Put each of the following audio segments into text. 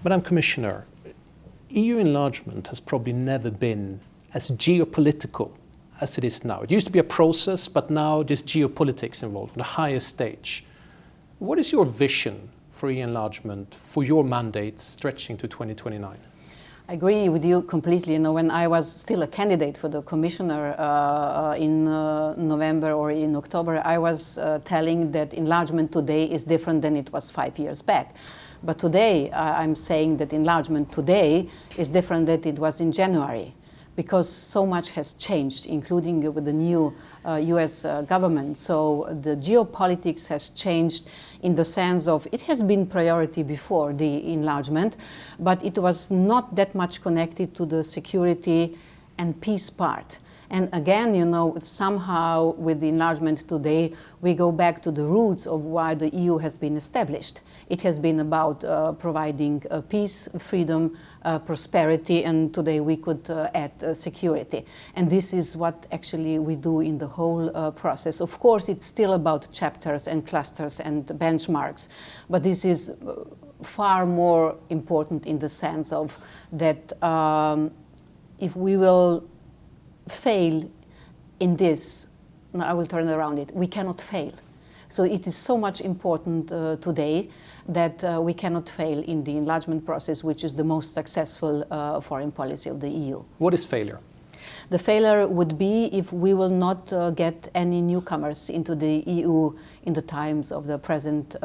Madam Commissioner, EU enlargement has probably never been as geopolitical as it is now. It used to be a process, but now there's geopolitics involved on the highest stage. What is your vision for EU enlargement, for your mandate stretching to 2029? I agree with you completely. You know, when I was still a candidate for the commissioner in November or in October, I was telling that enlargement today is different than it was 5 years back. But today, I'm saying that enlargement today is different than it was in January, because so much has changed, including with the new US government. So the geopolitics has changed in the sense of it has been priority before the enlargement, but it was not that much connected to the security and peace part. And again, you know, somehow with the enlargement today, we go back to the roots of why the EU has been established. It has been about providing peace, freedom, prosperity, and today we could add security. And this is what actually we do in the whole process. Of course, it's still about chapters and clusters and benchmarks, but this is far more important in the sense of that if we will fail in this, I will turn around it, we cannot fail. So it is so much important today that we cannot fail in the enlargement process, which is the most successful foreign policy of the EU. What is failure? The failure would be if we will not get any newcomers into the EU in the times of the present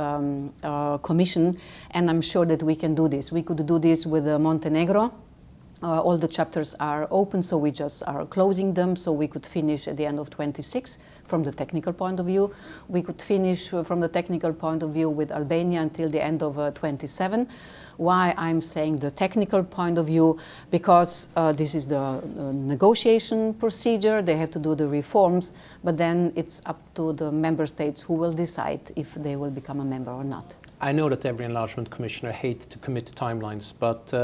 Commission, and I'm sure that we can do this. We could do this with Montenegro. All the chapters are open, so we just are closing them, so we could finish at the end of 26 from the technical point of view. We could finish from the technical point of view with Albania until the end of 27. Why I'm saying the technical point of view? Because this is the negotiation procedure, they have to do the reforms, but then it's up to the member states who will decide if they will become a member or not. I know that every enlargement commissioner hates to commit to timelines, but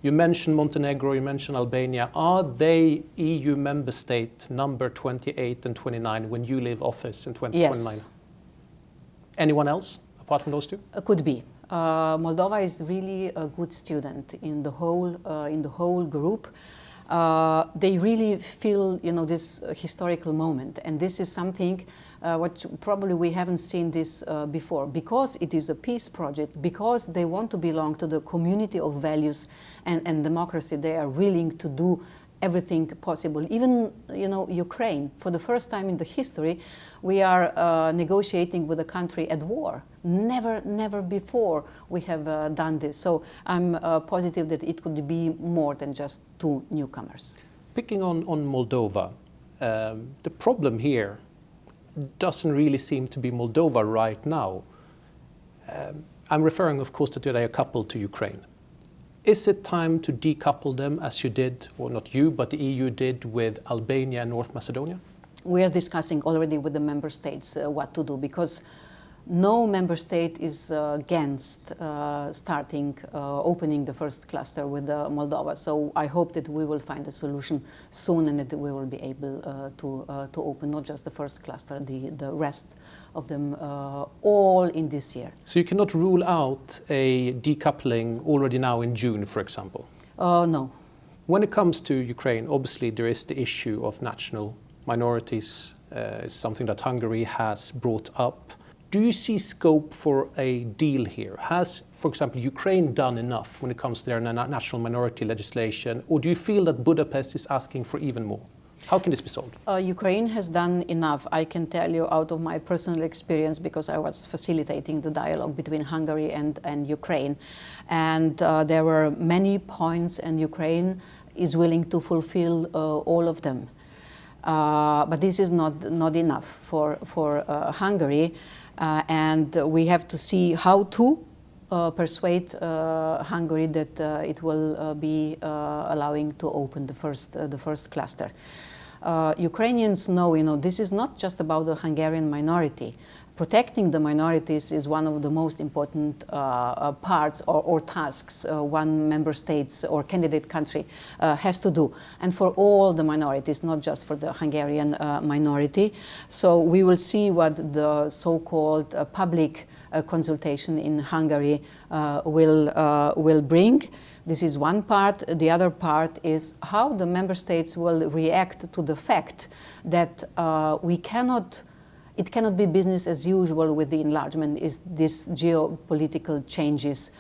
you mentioned Montenegro, you mentioned Albania. Are they EU member state number 28 and 29 when you leave office in 2029? Yes. Anyone else apart from those two? Could be. Moldova is really a good student in the whole group. They really feel, you know, this historical moment, and this is something what probably we haven't seen this before, because it is a peace project, because they want to belong to the community of values and democracy. They are willing to do everything possible. Even, you know, Ukraine, for the first time in the history, we are negotiating with a country at war. Never before we have done this. So I'm positive that it could be more than just two newcomers. Picking on Moldova, the problem here doesn't really seem to be Moldova right now. I'm referring, of course, today a couple to Ukraine. Is it time to decouple them as you did, or not you, but the EU did with Albania and North Macedonia? We are discussing already with the member states what to do, because no member state is against opening the first cluster with Moldova. So I hope that we will find a solution soon, and that we will be able to open not just the first cluster, the rest of them all in this year. So you cannot rule out a decoupling already now in June, for example? No. When it comes to Ukraine, obviously there is the issue of national minorities. It's something that Hungary has brought up. Do you see scope for a deal here? Has, for example, Ukraine done enough when it comes to their national minority legislation, or do you feel that Budapest is asking for even more? How can this be solved? Ukraine has done enough. I can tell you out of my personal experience, because I was facilitating the dialogue between Hungary and Ukraine. And there were many points, and Ukraine is willing to fulfill all of them. But this is not enough for Hungary. And we have to see how to persuade Hungary that it will be allowing to open the first cluster. Ukrainians know, you know, this is not just about the Hungarian minority. Protecting the minorities is one of the most important parts or tasks one member state or candidate country has to do, and for all the minorities, not just for the Hungarian minority. So we will see what the so-called public consultation in Hungary will bring. This is one part. The other part is how the member states will react to the fact that it cannot be business as usual with the enlargement, is this geopolitical changes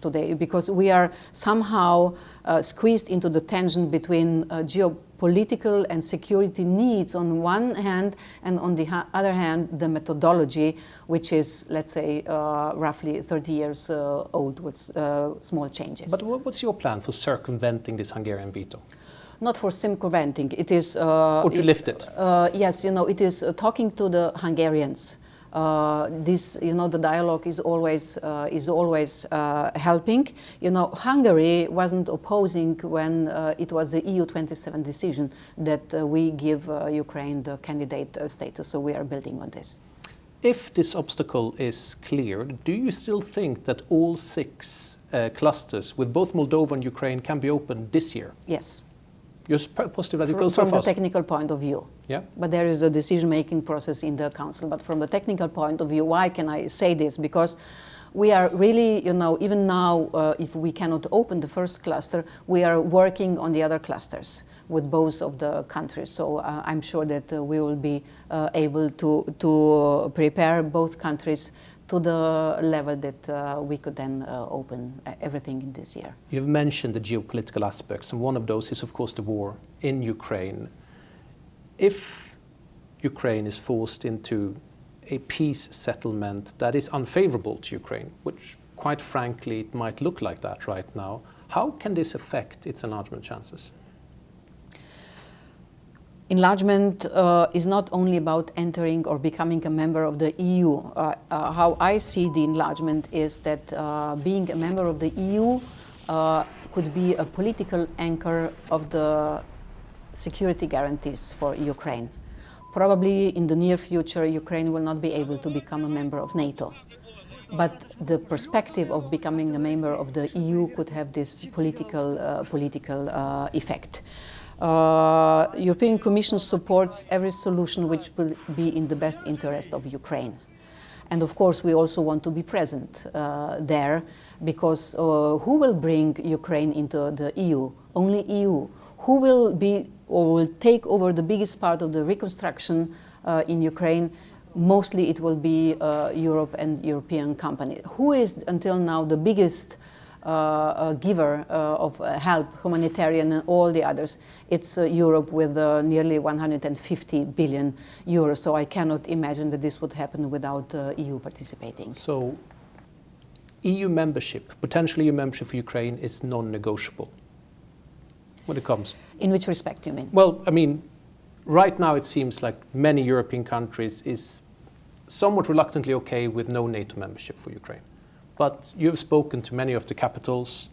today, because we are somehow squeezed into the tension between geopolitical and security needs on one hand, and on the other hand, the methodology, which is, let's say, roughly 30 years old with small changes. But what's your plan for circumventing this Hungarian veto? Not for circumventing. It is. Or to lift it. Yes, it is talking to the Hungarians. The dialogue is always helping. Hungary wasn't opposing when it was the EU 27 decision that we give Ukraine the candidate status. So we are building on this. If this obstacle is cleared, do you still think that all 6 clusters with both Moldova and Ukraine can be opened this year? Yes. You're positive that it goes so fast? From the technical point of view. Yeah. But there is a decision-making process in the Council. But from the technical point of view, why can I say this? Because we are really, even now, if we cannot open the first cluster, we are working on the other clusters with both of the countries. So I'm sure that we will be able to prepare both countries to the level that we could then open everything in this year. You've mentioned the geopolitical aspects, and one of those is, of course, the war in Ukraine. If Ukraine is forced into a peace settlement that is unfavorable to Ukraine, which, quite frankly, it might look like that right now, how can this affect its enlargement chances? Enlargement is not only about entering or becoming a member of the EU. How I see the enlargement is that being a member of the EU could be a political anchor of the security guarantees for Ukraine. Probably in the near future, Ukraine will not be able to become a member of NATO. But the perspective of becoming a member of the EU could have this political effect. European Commission supports every solution which will be in the best interest of Ukraine. And of course, we also want to be present there, because who will bring Ukraine into the EU? Only EU. Who will be or will take over the biggest part of the reconstruction in Ukraine? Mostly it will be Europe and European companies. Who is until now the biggest giver of help, humanitarian and all the others? It's Europe with nearly 150 billion euros. So I cannot imagine that this would happen without EU participating. So EU membership, potential EU membership for Ukraine is non-negotiable when it comes. In which respect do you mean? Well, I mean, right now it seems like many European countries is somewhat reluctantly okay with no NATO membership for Ukraine. But you've spoken to many of the capitals.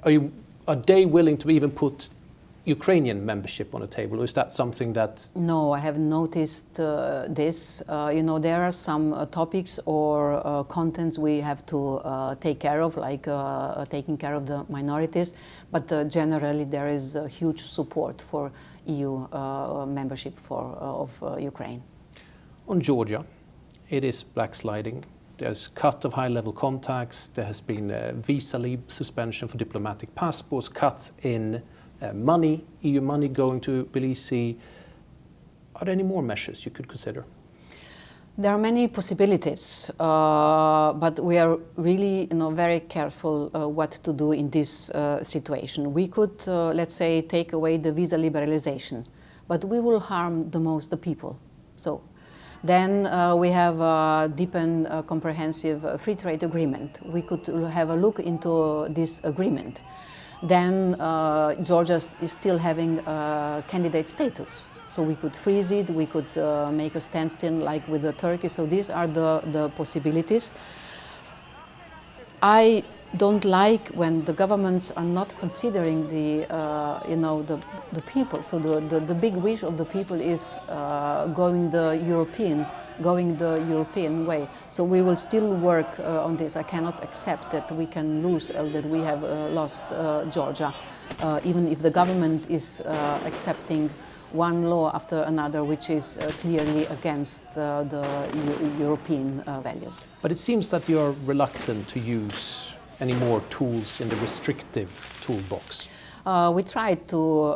Are they willing to even put Ukrainian membership on the table, or is that something that... No, I haven't noticed this. There are some topics or contents we have to take care of, like taking care of the minorities, but generally there is a huge support for EU membership of Ukraine. On Georgia, it is backsliding. There's cut of high-level contacts. There has been a visa suspension for diplomatic passports, cuts in money, EU money going to Tbilisi. Are there any more measures you could consider? There are many possibilities, but we are really very careful what to do in this situation. We could, let's say, take away the visa liberalization, but we will harm the most the people. So. Then we have a deep and comprehensive free trade agreement. We could have a look into this agreement. Then Georgia is still having candidate status. So we could freeze it, we could make a standstill like with Turkey. So these are the possibilities. I don't like when the governments are not considering the people. So the big wish of the people is going the European way. So we will still work on this. I cannot accept that we can lose, that we have lost Georgia, even if the government is accepting one law after another which is clearly against the European values. But it seems that you're reluctant to use any more tools in the restrictive toolbox. We tried to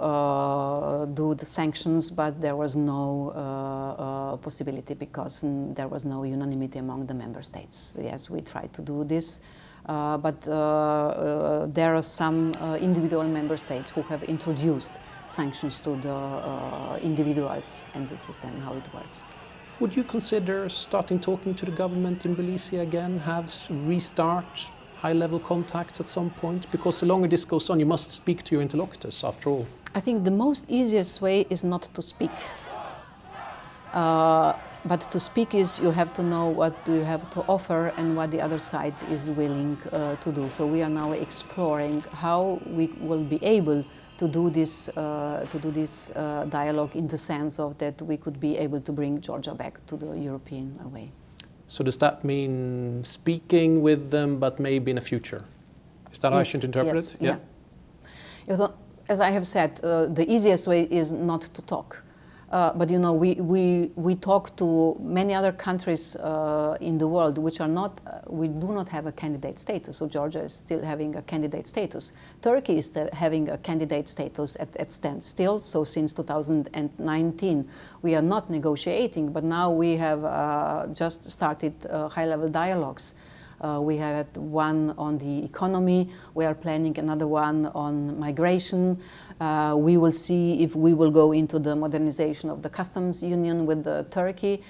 do the sanctions, but there was no possibility because there was no unanimity among the member states. Yes, we tried to do this, but there are some individual member states who have introduced sanctions to the individuals, and this is then how it works. Would you consider starting talking to the government in Tbilisi again, restart high-level contacts at some point? Because the longer this goes on, you must speak to your interlocutors, after all. I think the most easiest way is not to speak. But to speak is you have to know what do you have to offer and what the other side is willing to do. So we are now exploring how we will be able to do this dialogue in the sense of that we could be able to bring Georgia back to the European way. So does that mean speaking with them, but maybe in the future? Is that how I should interpret it? Yeah. As I have said, the easiest way is not to talk. But you know, we talk to many other countries in the world which are not, we do not have a candidate status. So Georgia is still having a candidate status. Turkey is having a candidate status at standstill. So since 2019, we are not negotiating, but now we have just started high-level dialogues. We had one on the economy. We are planning another one on migration. We will see if we will go into the modernization of the customs union with Turkey.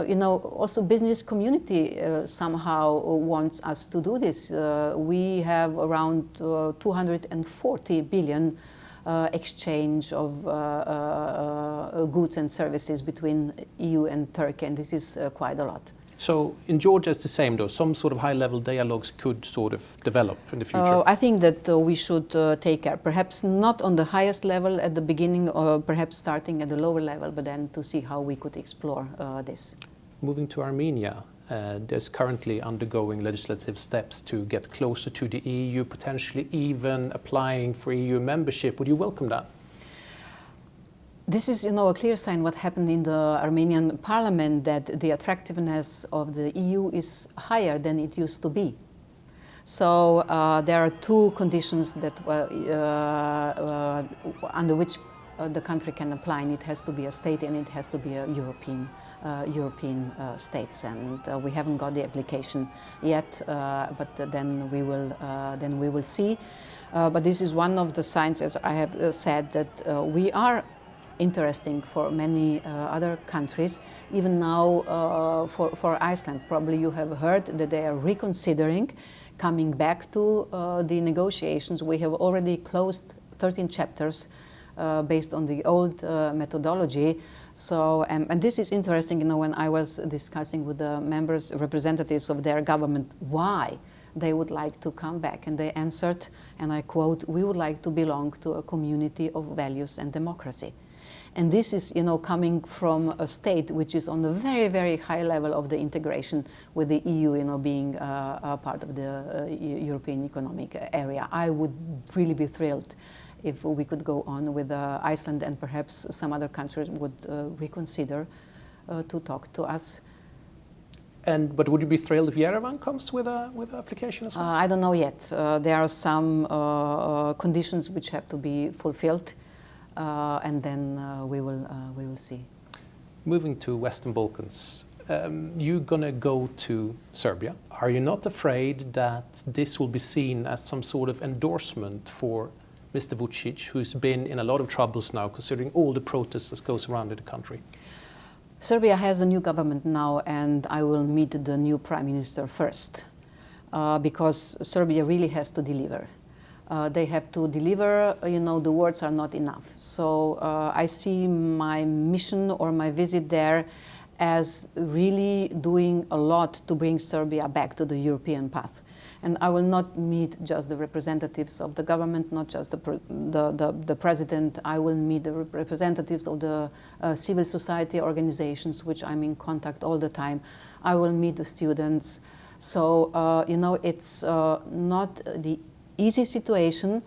You know, also business community somehow wants us to do this. We have around 240 billion exchange of goods and services between EU and Turkey, and this is quite a lot. So in Georgia it's the same though, some sort of high-level dialogues could sort of develop in the future? I think that we should take care, perhaps not on the highest level at the beginning, or perhaps starting at the lower level, but then to see how we could explore this. Moving to Armenia, there's currently undergoing legislative steps to get closer to the EU, potentially even applying for EU membership. Would you welcome that? This is, you know, a clear sign what happened in the Armenian parliament, that the attractiveness of the EU is higher than it used to be. So there are two conditions that under which the country can apply, and it has to be a state and it has to be a European states. And we haven't got the application yet, but then we will see. But this is one of the signs, as I have said, that we are interesting for many other countries. Even now for Iceland, probably you have heard that they are reconsidering coming back to the negotiations. We have already closed 13 chapters based on the old methodology. So, and this is interesting, you know, when I was discussing with the members, representatives of their government, why they would like to come back, and they answered, and I quote, "We would like to belong to a community of values and democracy." And this is, you know, coming from a state which is on a very, very high level of the integration with the EU, you know, being a part of the European Economic Area. I would really be thrilled if we could go on with Iceland, and perhaps some other countries would reconsider to talk to us. But would you be thrilled if Yerevan comes with an application as well? I don't know yet. There are some conditions which have to be fulfilled. And then we will see. Moving to Western Balkans, you're going to go to Serbia. Are you not afraid that this will be seen as some sort of endorsement for Mr. Vučić, who's been in a lot of troubles now, considering all the protests that goes around in the country? Serbia has a new government now, and I will meet the new prime minister first, because Serbia really has to deliver. They have to deliver, you know, the words are not enough. So I see my mission or my visit there as really doing a lot to bring Serbia back to the European path. And I will not meet just the representatives of the government, not just the president. I will meet the representatives of the civil society organizations, which I'm in contact all the time. I will meet the students. So, you know, it's not the easy situation,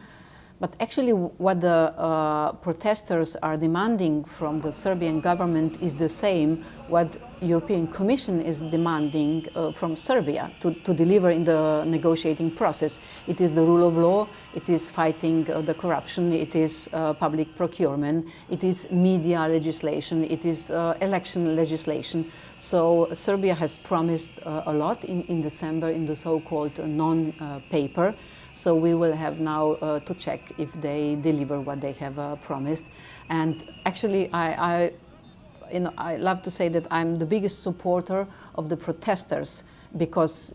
But actually what the protesters are demanding from the Serbian government is the same what European Commission is demanding from Serbia to deliver in the negotiating process. It is the rule of law, it is fighting the corruption, it is public procurement, it is media legislation, it is election legislation. So Serbia has promised a lot in December in the so-called non-paper. So we will have now to check if they deliver what they have promised. And actually, I love to say that I'm the biggest supporter of the protesters, because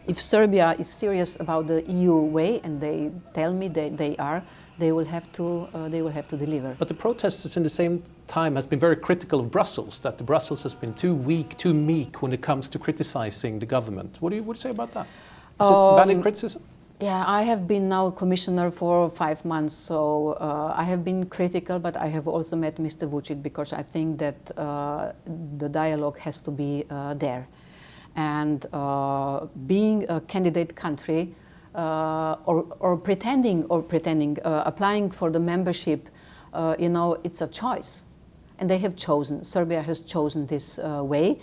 if Serbia is serious about the EU way, and they tell me they are, they will have to deliver. But the protesters, in the same time, has been very critical of Brussels. That the Brussels has been too weak, too meek when it comes to criticizing the government. What do you say about that? Is it valid criticism? Yeah, I have been now commissioner for 5 months, so I have been critical, but I have also met Mr. Vucic, because I think that the dialogue has to be there. And being a candidate country or pretending applying for the membership, it's a choice, and they have chosen. Serbia has chosen this way.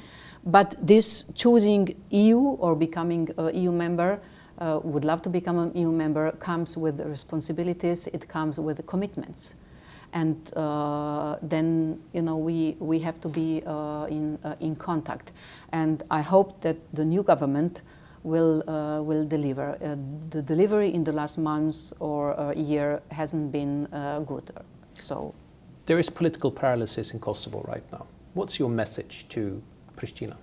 But this choosing EU or becoming an EU member, would love to become an EU member, comes with responsibilities, it comes with commitments. And then, we have to be in contact. And I hope that the new government will deliver. The delivery in the last months or year hasn't been good. So there is political paralysis in Kosovo right now. What's your message to Pristina?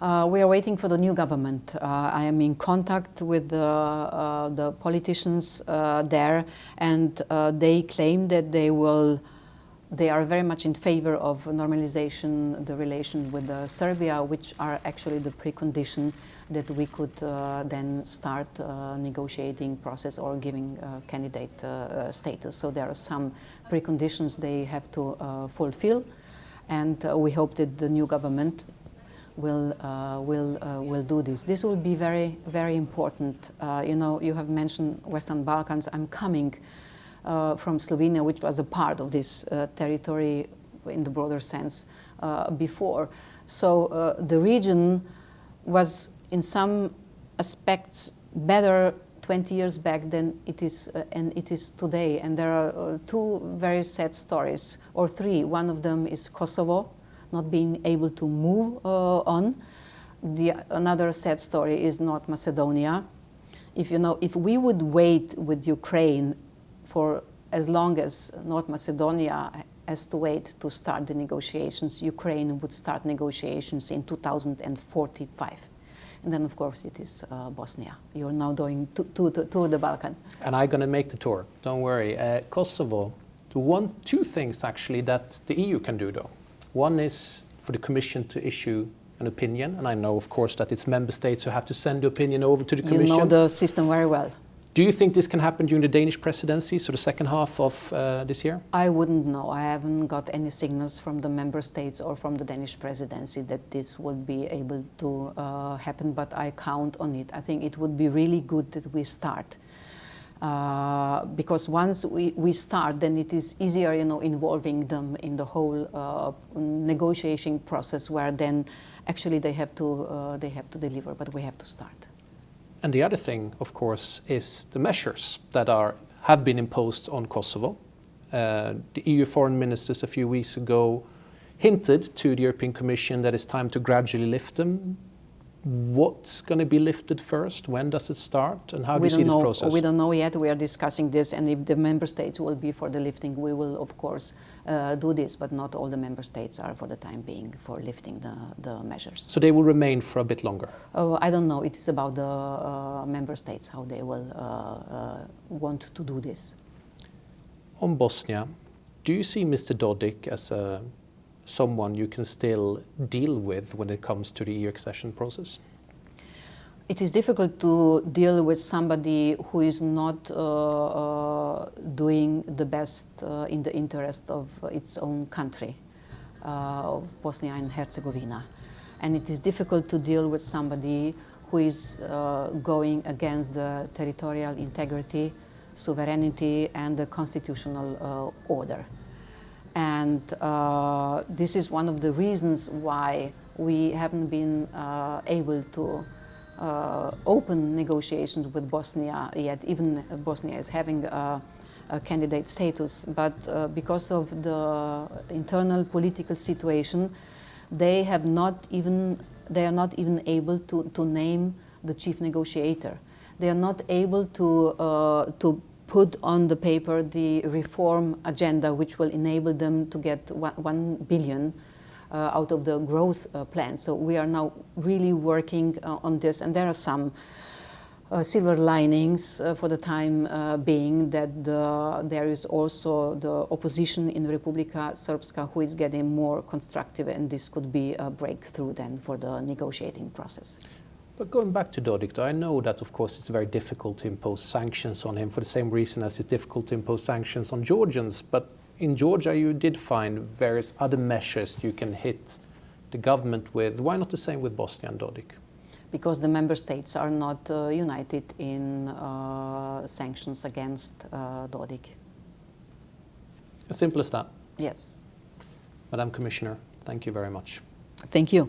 We are waiting for the new government. I am in contact with the politicians there, and they claim that they are very much in favor of normalization, the relation with Serbia, which are actually the precondition that we could then start negotiating process or giving candidate status. So there are some preconditions they have to fulfill. And we hope that the new government will do this. This will be very, very important. You have mentioned Western Balkans. I'm coming from Slovenia, which was a part of this territory in the broader sense before. So the region was in some aspects better 20 years back than it is and it is today. And there are two very sad stories, or three. One of them is Kosovo not being able to move on. Another sad story is North Macedonia. If we would wait with Ukraine for as long as North Macedonia has to wait to start the negotiations, Ukraine would start negotiations in 2045. And then, of course, it is Bosnia. You're now going to the Balkan. And I'm going to make the tour. Don't worry. Kosovo, two things, actually, that the EU can do, though. One is for the Commission to issue an opinion. And I know, of course, that it's member states who have to send the opinion over to the Commission. You know the system very well. Do you think this can happen during the Danish presidency, so the second half of this year? I wouldn't know. I haven't got any signals from the member states or from the Danish presidency that this would be able to happen, but I count on it. I think it would be really good that we start. Because once we start, then it is easier, involving them in the whole negotiation process, where then actually they have to deliver, but we have to start. And the other thing, of course, is the measures that have been imposed on Kosovo. The EU foreign ministers a few weeks ago hinted to the European Commission that it's time to gradually lift them. What's going to be lifted first? When does it start? And how do you see this process? We don't know yet. We are discussing this. And if the member states will be for the lifting, we will, of course, do this. But not all the member states are, for the time being, for lifting the measures. So they will remain for a bit longer? Oh, I don't know. It is about the member states, how they will want to do this. On Bosnia, do you see Mr. Dodik as someone you can still deal with when it comes to the EU accession process? It is difficult to deal with somebody who is not doing the best in the interest of its own country, of Bosnia and Herzegovina. And it is difficult to deal with somebody who is going against the territorial integrity sovereignty and the constitutional order. And this is one of the reasons why we haven't been able to open negotiations with Bosnia yet. Even Bosnia is having a candidate status, but because of the internal political situation, they are not even able to name the chief negotiator. They are not able to put on the paper the reform agenda, which will enable them to get 1 billion out of the growth plan. So we are now really working on this, and there are some silver linings for the time being, that there is also the opposition in Republika Srpska who is getting more constructive, and this could be a breakthrough then for the negotiating process. But going back to Dodik, I know that of course it's very difficult to impose sanctions on him for the same reason as it's difficult to impose sanctions on Georgians, but in Georgia you did find various other measures you can hit the government with. Why not the same with Bosnia and Dodik? Because the member states are not united in sanctions against Dodik. As simple as that? Yes. Madam Commissioner, thank you very much. Thank you.